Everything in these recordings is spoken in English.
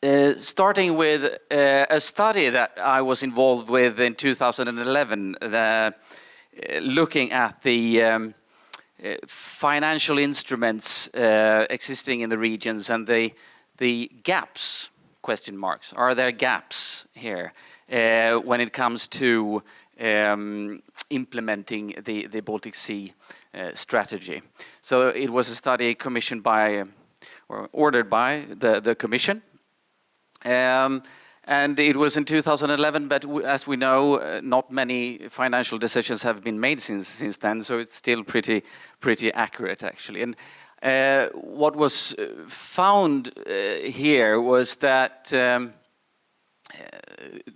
Starting with a study that I was involved with in 2011, looking at the financial instruments existing in the regions and the gaps, question marks. Are there gaps here when it comes to implementing the Baltic Sea strategy? So it was a study commissioned by, or ordered by the Commission. And it was in 2011, but as we know, not many financial decisions have been made since then, so it's still pretty accurate, actually. And what was found here was that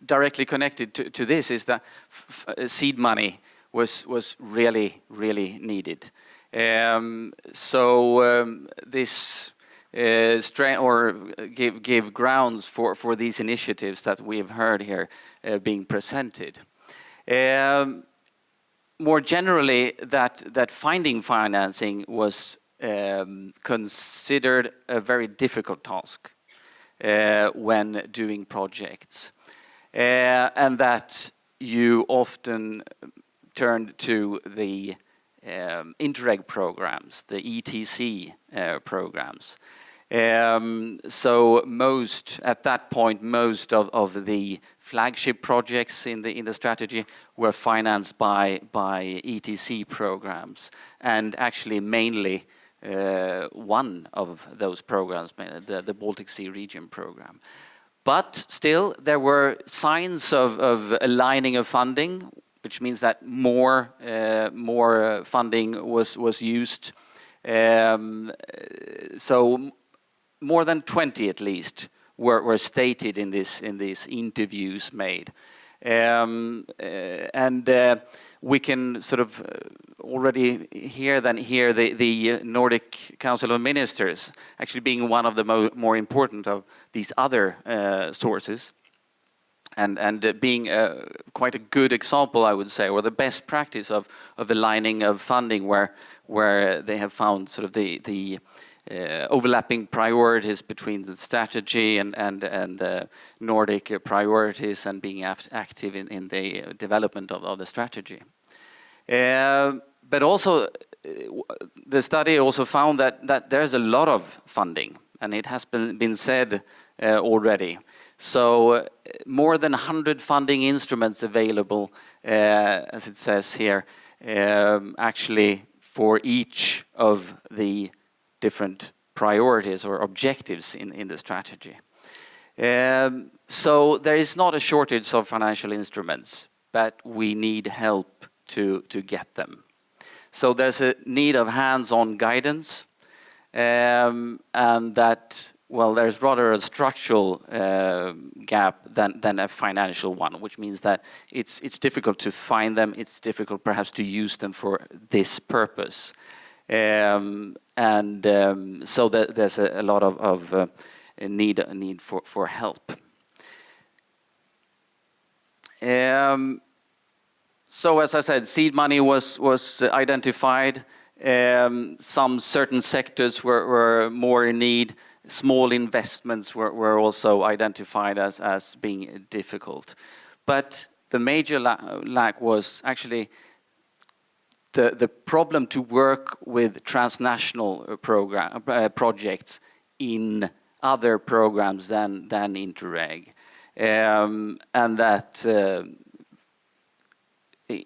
directly connected to this is that seed money was really needed. This give grounds for these initiatives that we've heard here being presented. More generally, that finding financing was considered a very difficult task when doing projects, and that you often turned to the Interreg programs, the ETC programs. So at that point, most of the flagship projects in the strategy were financed by ETC programs, and actually mainly one of those programs, the Baltic Sea Region program. But still, there were signs of aligning of funding, which means that more funding was used. So more than 20 at least were stated in these interviews made. We can sort of already hear the Nordic Council of Ministers actually being one of the more important of these other sources, and being quite a good example, I would say, or the best practice of aligning of funding, where they have found sort of the overlapping priorities between the strategy and the Nordic priorities, and being active in the development of the strategy. But also, the study also found that there's a lot of funding, and it has been said already. So more than 100 funding instruments available, as it says here, actually for each of the different priorities or objectives in the strategy. So there is not a shortage of financial instruments, but we need help to get them. So there's a need of hands-on guidance, and that, well, there's rather a structural gap than a financial one, which means that it's difficult to find them, it's difficult perhaps to use them for this purpose. So that there's a lot of need for help. So as I said, seed money was identified. Some certain sectors were more in need. Small investments were also identified as being difficult. But the major lack was actually the problem to work with transnational projects in other programs than Interreg. And that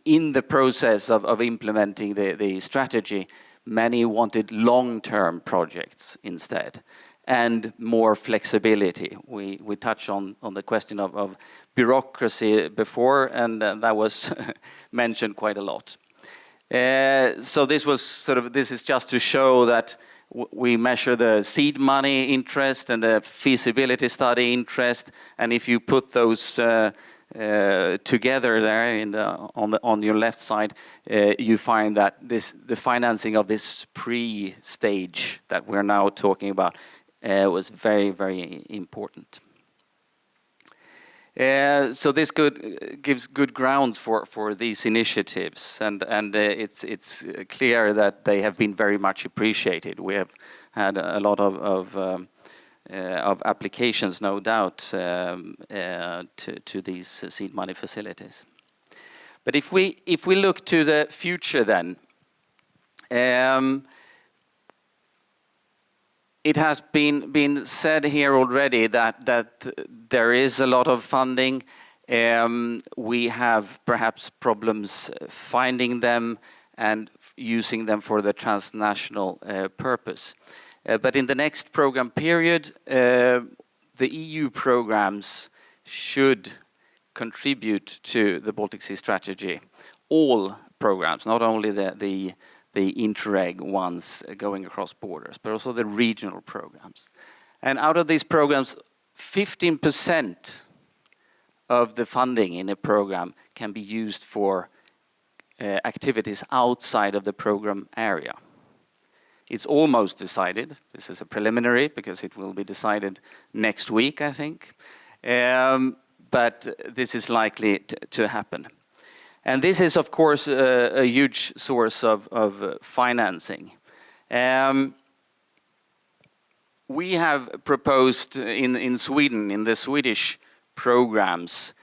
in the process of implementing the strategy, many wanted long-term projects instead, and more flexibility. We touched on the question of bureaucracy before, and that was mentioned quite a lot. So this is just to show that we measure the seed money interest and the feasibility study interest, and if you put those together there on your left side, you find that the financing of this pre-stage that we're now talking about was very important. So this gives good grounds for these initiatives, and it's clear that they have been very much appreciated. We have had a lot of of applications, no doubt, to these seed money facilities. But if we look to the future, then it has been said here already that there is a lot of funding. We have perhaps problems finding them and using them for the transnational purpose. But in the next program period, the EU programs should contribute to the Baltic Sea strategy. All programs, not only the Interreg ones going across borders, but also the regional programs. And out of these programs, 15% of the funding in a program can be used for activities outside of the program area. It's almost decided. This is a preliminary because it will be decided next week, I think. But this is likely to happen. And this is, of course, a huge source of financing. We have proposed in Sweden, in the Swedish programs,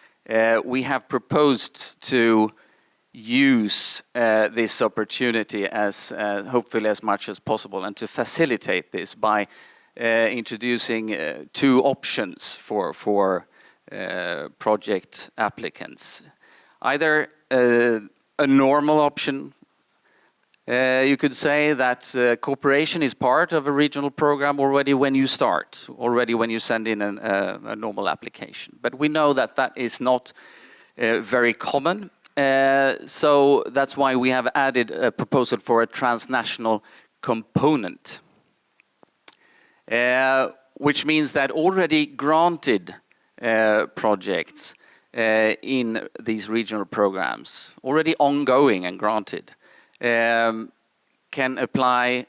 we have proposed to use this opportunity as hopefully as much as possible, and to facilitate this by introducing two options for project applicants. Either a normal option, you could say that cooperation is part of a regional program already when you start, already when you send in a normal application. But we know that that is not very common. So that's why we have added a proposal for a transnational component, which means that already granted projects in these regional programs, already ongoing and granted, can apply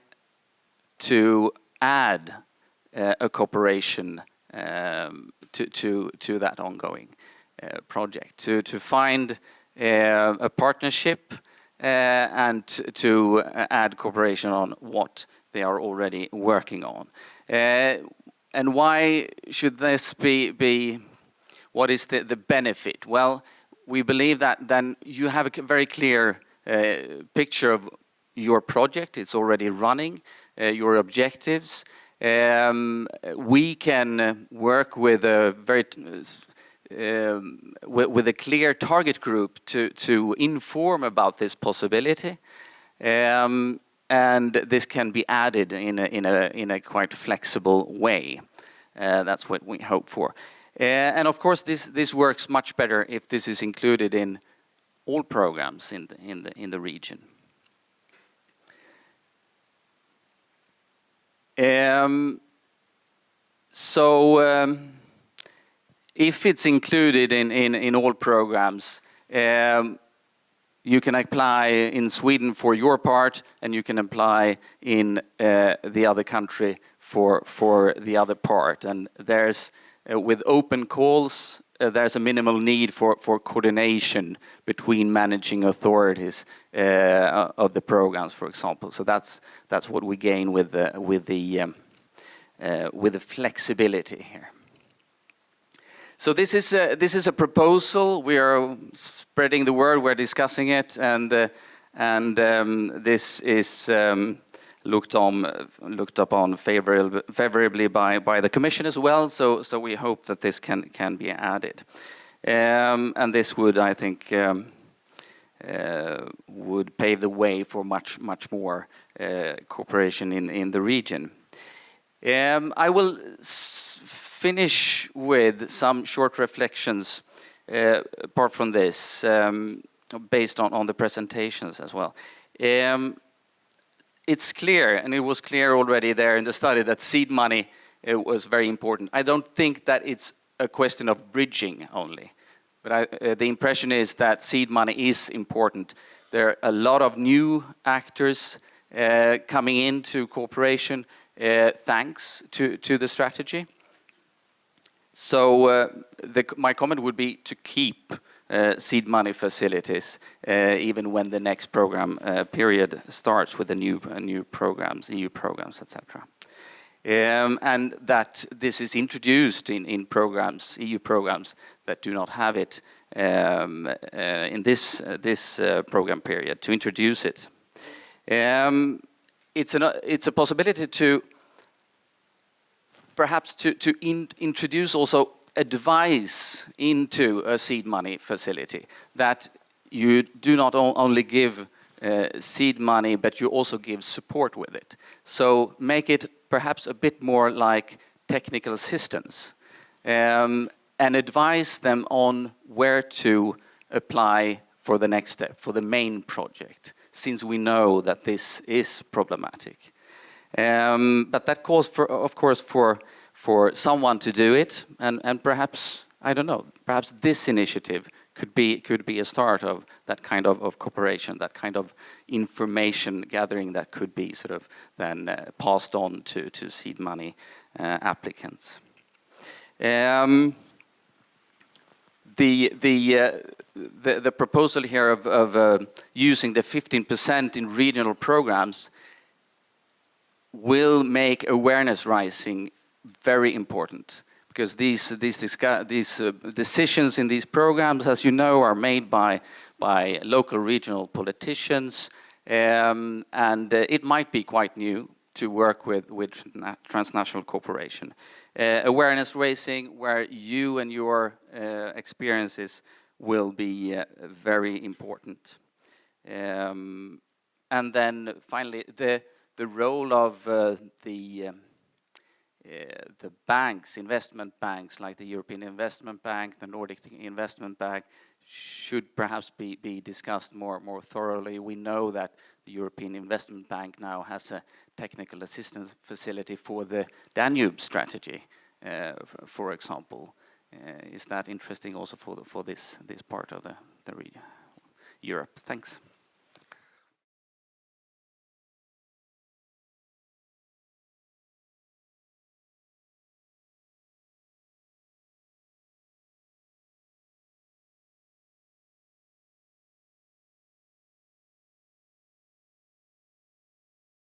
to add a cooperation to that ongoing project, to find a partnership and to add cooperation on what they are already working on. And why should this be what is the benefit? Well, we believe that then you have a very clear picture of your project. It's already running, your objectives. We can work with a very with a clear target group to inform about this possibility, and this can be added in a quite flexible way. That's what we hope for. And of course, this works much better if this is included in all programs in the region. If it's included in all programs, you can apply in Sweden for your part, and you can apply in the other country for the other part. And there's with open calls, there's a minimal need for coordination between managing authorities of the programs, for example. So that's what we gain with the flexibility here. So this is a proposal. We are spreading the word. We're discussing it, and this is looked upon favorably by the Commission as well. So we hope that this can be added, and this would, I think, would pave the way for much more cooperation in the region. I will finish with some short reflections apart from this, based on the presentations as well. It's clear, and it was clear already there in the study, that seed money was very important. I don't think that it's a question of bridging only, but the impression is that seed money is important. There are a lot of new actors coming into cooperation thanks to the strategy. So my comment would be to keep seed money facilities even when the next program period starts with the new programs, EU programs, etc. And that this is introduced in programs, EU programs that do not have it in this program period, to introduce it. It's a possibility to perhaps to introduce also advice into a seed money facility, that you do not only give seed money, but you also give support with it. So make it perhaps a bit more like technical assistance, and advise them on where to apply for the next step, for the main project, since we know that this is problematic. But that calls for, of course, for someone to do it, and perhaps, I don't know, perhaps this initiative could be a start of that kind of cooperation, that kind of information gathering that could be sort of then passed on to seed money applicants. The proposal here of using the 15% in regional programs will make awareness rising very important, because these decisions in these programs, as you know, are made by local regional politicians, and it might be quite new to work with transnational cooperation. Awareness raising, where you and your experiences will be very important. And then finally, the role of the banks, investment banks, like the European Investment Bank, the Nordic Investment Bank, should perhaps be discussed more thoroughly. We know that the European Investment Bank now has a technical assistance facility for the Danube strategy, for example. Is that interesting also for this part of the region, Europe? Thanks.